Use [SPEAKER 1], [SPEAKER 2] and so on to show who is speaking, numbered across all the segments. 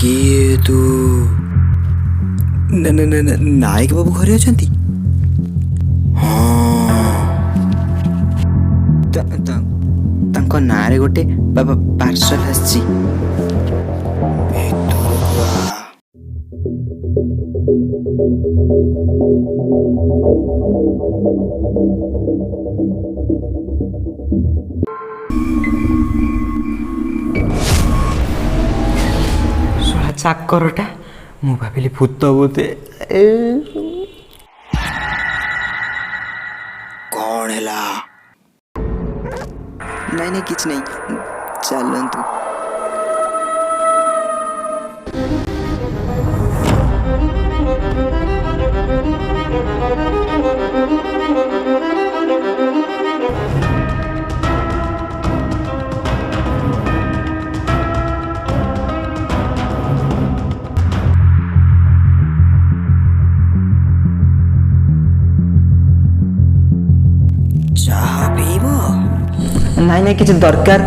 [SPEAKER 1] किए तू नायक बाबू घरे अछंती? तांको नारे गोटे पार्सल आसी
[SPEAKER 2] चाकरटा मु भाविली भूत बोते
[SPEAKER 1] कौन है? नहीं नहीं किछ नहीं, चलंतु।
[SPEAKER 2] नहीं नहीं किसी दरकार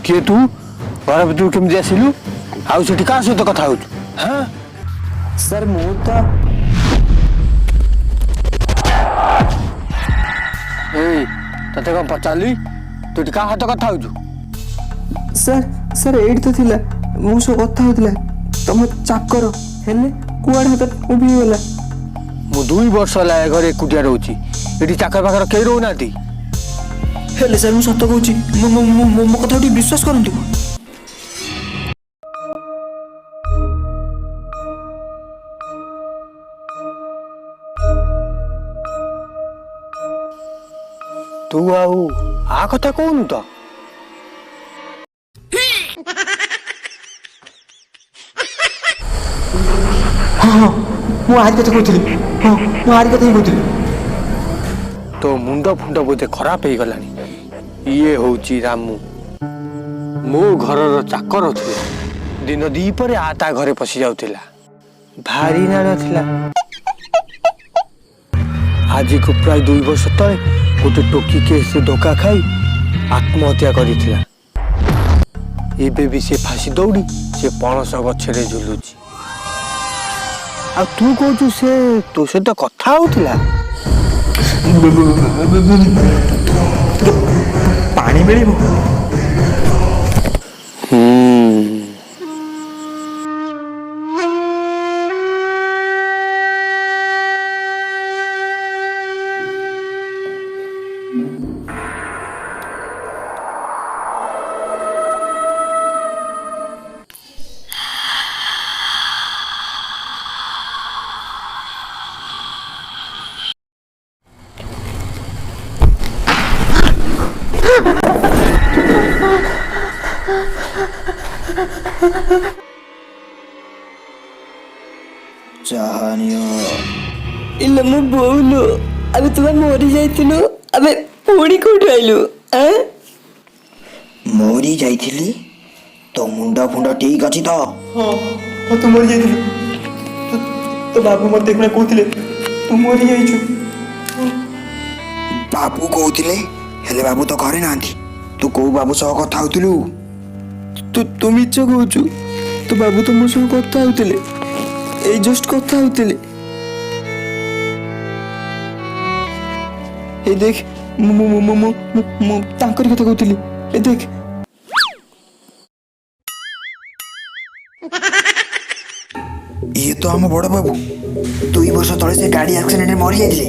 [SPEAKER 3] किए तू घर भर केमती आसिलु आउ से क्या सहित कथा हो?
[SPEAKER 2] सर मु तो
[SPEAKER 3] ते कौन पचारि तू क्या हाथ कथा हो?
[SPEAKER 2] सर सर एट तो थिला मो सो कथा होतला तम चाकर हेले कुआड हाथ उभी होला।
[SPEAKER 3] मु 2 वर्ष होला घर एकुटिया रहउची एठी चाकर पाकर केही रहउ नाती।
[SPEAKER 1] हेले सर मु सत्य कहूची मो कथा टी विश्वास करंतु।
[SPEAKER 3] तू आउ आ कथा कहूनु तो
[SPEAKER 2] हाँ मु आरी कथा कहूतली हाँ मु आरी कथा ही कहूतली।
[SPEAKER 3] तो मुंड फुंड बोधे खराब हो गलानी। ये होची रामू मो घर चाकर थिला दिन दी पर आ घरे पशि जाउथिला भारी नाड़ थिला। आज को प्राय 2 वर्ष तले गोटे टोकी केस धोखा खाई आत्महत्या करिथिला। एबे भी से फांसी दौड़ी से पणस गछरे झुलुची। आ तू कहू से तो सहित कथा होथिला?
[SPEAKER 2] पानी मिलिबो?
[SPEAKER 1] इल्ल मु बोलु अबे तुम मरी जाइतिलु अबे पुणी कोठी आइलु ମରି ଯାଇଥିଲି ତୋ ମୁଣ୍ଡ ଫୁଣ୍ଡ ଠିକ୍ ଅଛି ତ?
[SPEAKER 2] ହଁ ହଁ ତୁ ମରିଯାଇଥିଲୁ। ତୋ ବାବୁ ମୋତେ ଦେଖୁଣା କହୁଥିଲେ ତୁ ମରିଯାଇଛୁ।
[SPEAKER 1] ବାବୁ କହୁଥିଲେ, ହେଲେ ବାବୁ ତ ଘରେ ନାହାନ୍ତି। ତୁ କୋଉ ବାବୁ ସହ କଥା ହଉଥିଲୁ?
[SPEAKER 2] ତୁ ମିଛ କହୁଛୁ। ତୋ ବାବୁ ତ ମୋ ସହ କଥା ହଉଥିଲେ, ଏଇ ଜଷ୍ଟ କଥା ହଉଥିଲେ। ଏ ଦେଖ ମୁଁ ତାଙ୍କରି କଥା କହୁଥିଲି। ଏ ଦେଖ
[SPEAKER 1] ଇଏ ତ ଆମ ବଡ଼ ବାବୁ। 2 ବର୍ଷ ତଳେ ସେ ଗାଡ଼ି ଆକ୍ସିଡେଣ୍ଟରେ ମରି ଯାଇଥିଲେ।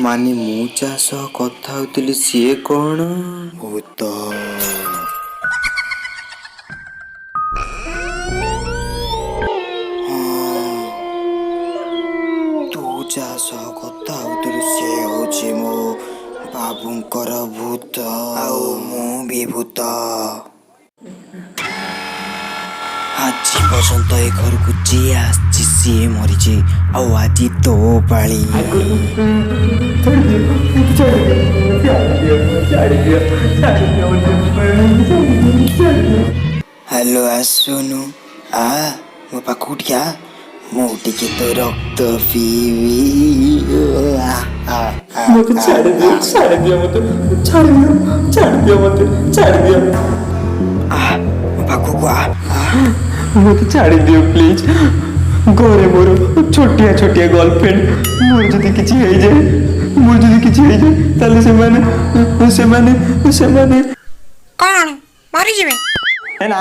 [SPEAKER 2] ମାନେ ମୁଁ ଯାହା ସହ କଥା ହଉଥିଲି ସିଏ କ'ଣ?
[SPEAKER 1] ଭୂତ। ତୁ ଯାହା ସହ କଥା ହଉଥିଲୁ ସେ ହଉଛି ମୋ ବାବୁଙ୍କର ଭୂତ। ଆଉ ମୁଁ ବି ଭୂତ। ଆଜି ପର୍ଯ୍ୟନ୍ତ ଏ ଘରକୁ ଯିଏ ଆସିଛି ସିଏ ମରିଛି। ଆଉ ଆଜି ତୋ ପାଳି। ହ୍ୟାଲୋ ଆସୁନୁ, ଆ ମୋ ପାଖକୁ ଟିକେ ଆ, ମୁଁ ଟିକେ ତୋ ରକ୍ତ ପିଇବି।
[SPEAKER 2] ମୋତେ ଛାଡ଼ିଦିଅ ମୋତେ ଛାଡ଼ିଦିଅ
[SPEAKER 1] ମୋ ପାଖକୁ ଆ।
[SPEAKER 2] ମୋତେ ଛାଡ଼ିଦିଅ ପ୍ଲିଜ୍। ଘରେ ମୋର ଛୋଟିଆ ଗର୍ଲଫ୍ରେଣ୍ଡ। ମୋର ଯଦି କିଛି ହେଇଯାଏ ତାହେଲେ ସେମାନେ
[SPEAKER 4] କ'ଣ ମରିଯିବେ?
[SPEAKER 2] ନା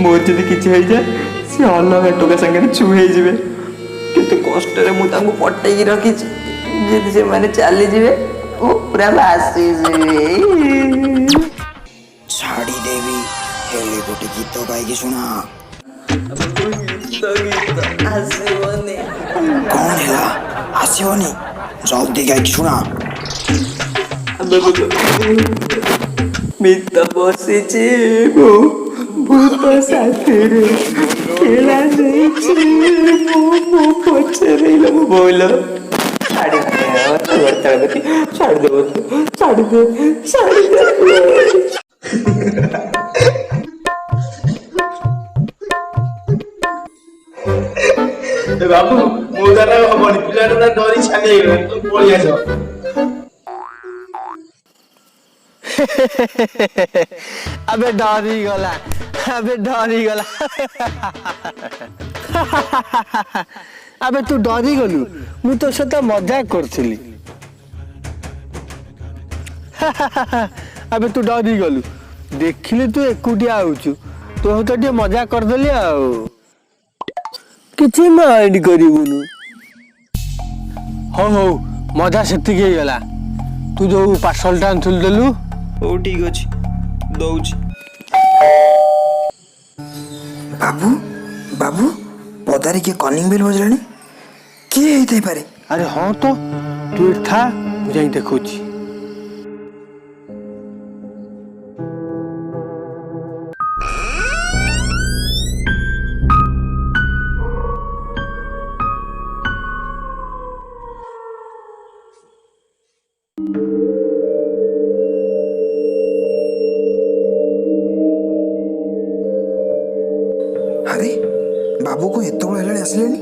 [SPEAKER 2] ମୋର ଯଦି କିଛି ହେଇଯାଏ ସେ ଅଲଗା ଟୋକା ସାଙ୍ଗରେ ଛୁଁ ହେଇଯିବେ। କିନ୍ତୁ କଷ୍ଟରେ ମୁଁ ତାଙ୍କୁ ପଟେଇକି ରଖିଛି। ଯଦି ସେମାନେ ଚାଲିଯିବେ ମୁଁ ପୁରା ଭାସିଯିବି।
[SPEAKER 1] ଛାଡ଼ିଦେବି, ହେଲେ ଗୋଟେ ଗୀତ ଗାଇକି ଶୁଣା।
[SPEAKER 2] ଆସିବନି।
[SPEAKER 1] କ'ଣ ହେଲା? ଆସିବନି? ଜଲ୍ଦି ଗାଇକି ଶୁଣା।
[SPEAKER 2] ମିତ ବସିଛି ମୁଁ ଭୂତ ସାଥିରେ ଖେଳା ଦେଇଛି ମୋ ପଛରେ ମୋ ବୋଇଲ। ଛାଡ଼ିଦେ।
[SPEAKER 5] ବାବୁ ମୋ ଦ୍ୱାରା ହବନି, ପିଲାଟା ଡରି ଛାନି ହେଇଗଲାଣି, ତୁ ପଳେଇ ଆସ।
[SPEAKER 3] ଆବେ ଡରିଗଲା, ଆବେ ତୁ ଡରିଗଲୁ? ମୁଁ ତୋ ସହିତ ମଜାକ କରୁଥିଲି। ଆବେ ତୁ ଡରିଗଲୁ, ଦେଖିଲି ତୁ ଏକୁଟିଆ ଆଉଛୁ, ତୋ ସହିତ ଟିକେ ମଜାକ କରିଦେଲି ଆଉ। କିଛି ମାଇଣ୍ଡ କରିବୁନୁ। ହଉ ମଜା ସେତିକି ହେଇଗଲା। ତୁ ଯୋଉ ପାର୍ସଲଟା ଆଣିଥିଲୁ ଦେଲୁ?
[SPEAKER 2] ହଉ ଠିକ୍ ଅଛି, ଦଉଛି।
[SPEAKER 1] ବାବୁ ପଦାରେ କିଏ କଲିଂ ବେଲ୍ ବଜିଲାଣି? କିଏ ହେଇଥାଇପାରେ?
[SPEAKER 3] ଆରେ ହଁ ତ, ତୁ ଏଠି ଥା, ମୁଁ ଯାଇ ଦେଖୁଛି।
[SPEAKER 1] ଆରେ ବାବୁ କଣ ଏତେବେଳେ ହେଲାଣି ଆସିଲେନି?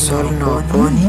[SPEAKER 1] ରିହର୍ସଲ ନବନି?